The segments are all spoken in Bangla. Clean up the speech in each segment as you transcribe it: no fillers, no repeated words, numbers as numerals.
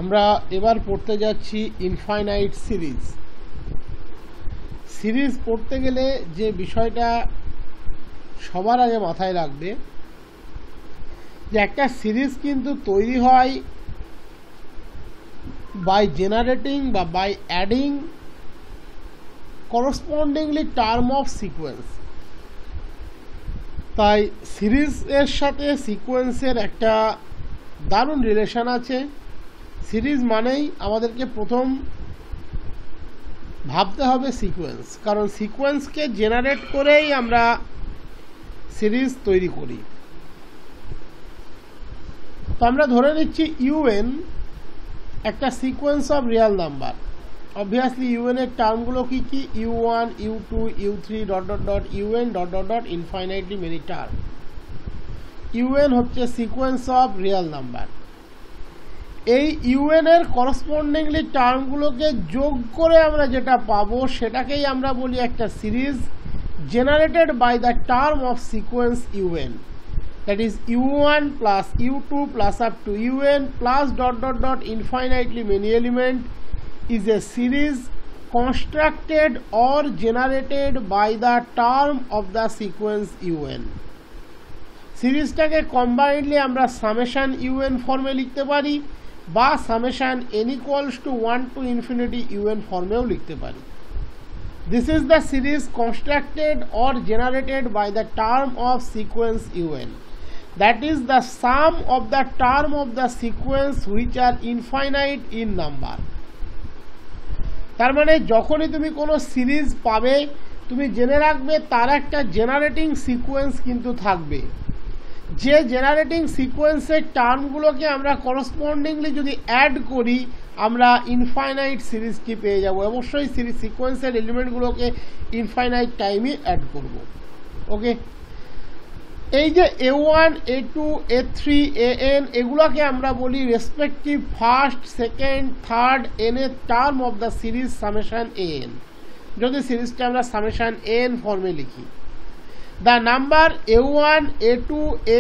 আমরা এবার পড়তে যাচ্ছি ইনফাইনাইট সিরিজ। সিরিজ পড়তে গেলে যে বিষয়টা সবার আগে মাথায় রাখবে যে একটা সিরিজ কিন্তু তৈরি হয় বাই জেনারেটিং বা by adding correspondingly term of sequence. তাই সিরিজের সাথে সিকোয়েন্সের একটা দারুণ রিলেশন আছে। সিরিজ মানেই আমাদেরকে প্রথম ভাবতে হবে সিকোয়েন্স, কারণ সিকোয়েন্সকে জেনারেট করেই আমরা সিরিজ তৈরি করি। তো আমরা ধরে নিচ্ছি ইউএন একটা sequence of real number. Obviously UN এর টার্মগুলো কি কি? u1, u2, u3 dot dot dot un dot dot dot infinitely many term. UN হচ্ছে সিকোয়েন্স অফ রিয়েল নাম্বার। এই ইউএন এর করসপন্ডিংলি টার্মগুলোকে যোগ করে আমরা যেটা পাবো সেটাকেই আমরা বলি একটা series generated by the term of sequence UN. That is u1 plus u2 plus up to un plus dot dot dot infinitely many element is a series constructed or generated by the term of the sequence un. সিরিজটাকে কম্বাইন্ডলি আমরা সামেশন un ফর্মে লিখতে পারি বা summation n equals to 1 to infinity un ফর্মেও লিখতে পারি। This is the series constructed or generated by the term of sequence un. That is the sum of the term of the sequence which are infinite in number. তার মানে যখনই তুমি কোনো সিরিজ পাবে তুমি জেনে রাখবে তার একটা জেনারেটিং সিকোয়েন্স কিন্তু থাকবে। যে জেনারেটিং সিকোয়েন্সের টার্মগুলোকে আমরা করসপন্ডিংলি যদি অ্যাড করি আমরা ইনফাইনাইট সিরিজটি পেয়ে যাব। অবশ্যই সিরিজ সিকোয়েন্সের এলিমেন্টগুলোকে ইনফাইনাইট টাইমে অ্যাড করব। ওকে, এই যে a1, a2, a3, an এগুলোকে আমরা বলি respective first, second, third n এর term of the series summation an। যদি সিরিজটা আমরা সামেশন an ফর্মে লিখি, the number a1, a2,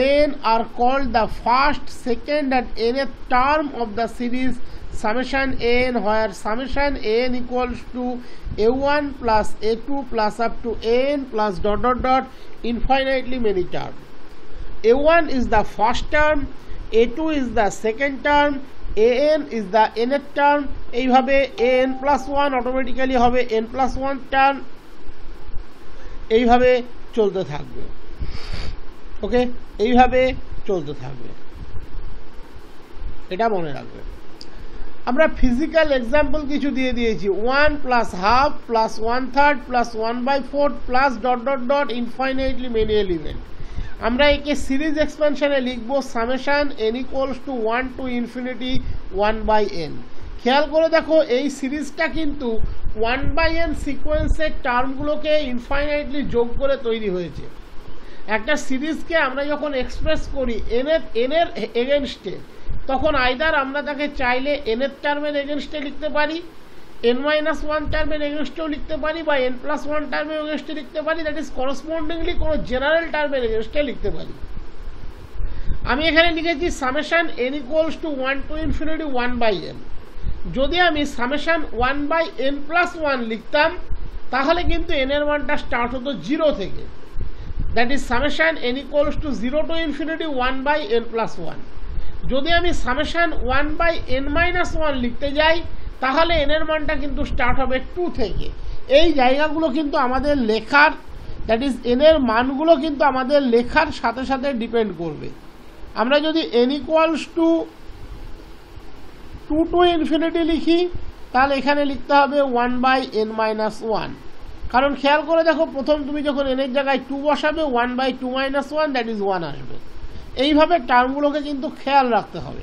an আর called the first, second and n এর term of the series summation an, where summation an equals to a1 plus a2 plus up to an plus dot dot dot infinitely many term. a1 is the first term, a2 is the second term, an is the nth term। এইভাবে an plus 1 অটোমেটিক্যালি হবে n plus 1 টার্ম, এইভাবে চলতে থাকবে। ওকে, এইভাবে চলতে থাকবে, এটা মনে রাখবে। আমরা ফিজিক্যাল এক্সাম্পল কিছু দিয়ে দিয়েছি, 1 plus half plus 1/3 plus 1/4 plus dot dot dot infinitely many element. আমরা একে সিরিজ এক্সপেনশনে লিখব summation n equals to 1 to infinity 1/n। খেয়াল করে দেখো এই সিরিজটা কিন্তু 1/n সিকোয়েন্সের টার্মগুলোকে ইনফাইনাইটলি যোগ করে তৈরি হয়েছে। একটা সিরিজকে আমরা যখন এক্সপ্রেস করি n এর এগেনস্টে, তখন আইদার আমরা তাকে চাইলে n এর টার্মের এগেনস্টে লিখতে পারি, n-1 টার্মের এগেনস্টেও লিখতে পারি বা n+1 টার্মের এগেনস্টে লিখতে পারি, দ্যাট ইজ করসপন্ডিংলি কোনো জেনারেল টার্মের এগেনস্টে লিখতে পারি। আমি এখানে লিখেছি summation n equals to 1 to infinity 1/n। যদি আমি সামেশন 1/n+1 লিখতাম তাহলে কিন্তু n এর মানটা স্টার্ট হতো 0 থেকে, that is summation n equals to 0 to infinity 1/n+1। যদি আমি সামেশন 1/n-1 লিখতে যাই তাহলে n এর মানটা কিন্তু স্টার্ট হবে 2 থেকে। এই জায়গাগুলো কিন্তু আমাদের লেখার, দ্যাট ইজ n এর মানগুলো কিন্তু আমাদের লেখার সাথে সাথে ডিপেন্ড করবে। আমরা যদি n equals to 2 to infinity লিখি তাহলে এখানে লিখতে হবে 1/n-1, কারণ খেয়াল করে দেখো প্রথম তুমি যখন n এর জায়গায় 2 বসাবে 1/2-1 দ্যাট ইজ 1 আসবে। এইভাবে টার্মগুলোকে কিন্তু খেয়াল রাখতে হবে।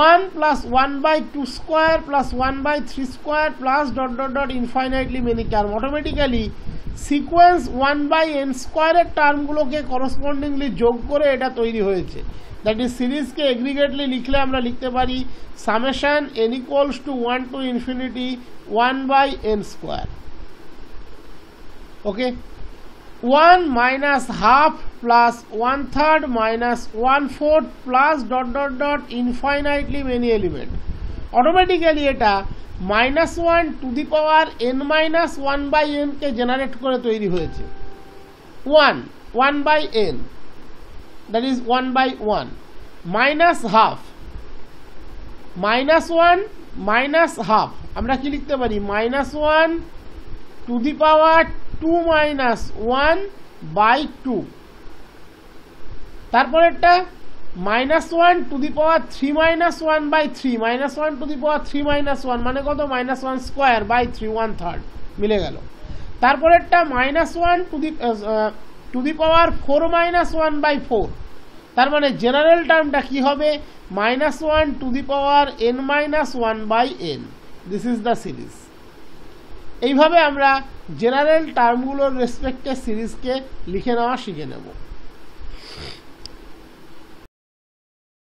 1 plus 1/2 square plus 1/3 square plus dot dot dot infinitely many term. Automatically sequence 1/n স্কোয়ারের টার্মগুলোকে করসপন্ডিংলি যোগ করে এটা তৈরি হয়েছে। দ্যাট ইজ সিরিজকে এগ্রিগেটলি লিখলে আমরা লিখতে পারি summation n equals to 1 to infinity 1/n square. Okay, 1 minus half plus 1/3 minus 1/4 plus dot dot dot infinitely many element। Automatically এটা -1 to the power n-1/n K generate করে তৈরি হয়েছে। 1/n, that is 1/1, minus half, -1 minus half, আমরা কি লিখতে পারি -1 টু দি পাওয়ার 2-1/2, তারপরেরটা -1 to the power 3-1/3, -1 to the পাওয়ার 3-1 মানে কত -1/2/3, 1/3 মিলে গেল। তারপরেরটা -1 টু দি পাওয়ার 4-1/4, তার মানে জেনারেল টার্মটা কি হবে -1 to the power n-1/n। This is the series. এইভাবে আমরা জেনারেল টার্মগুলোর রেসপেক্টে সিরিজকে লিখে নেওয়া শিখে নেব।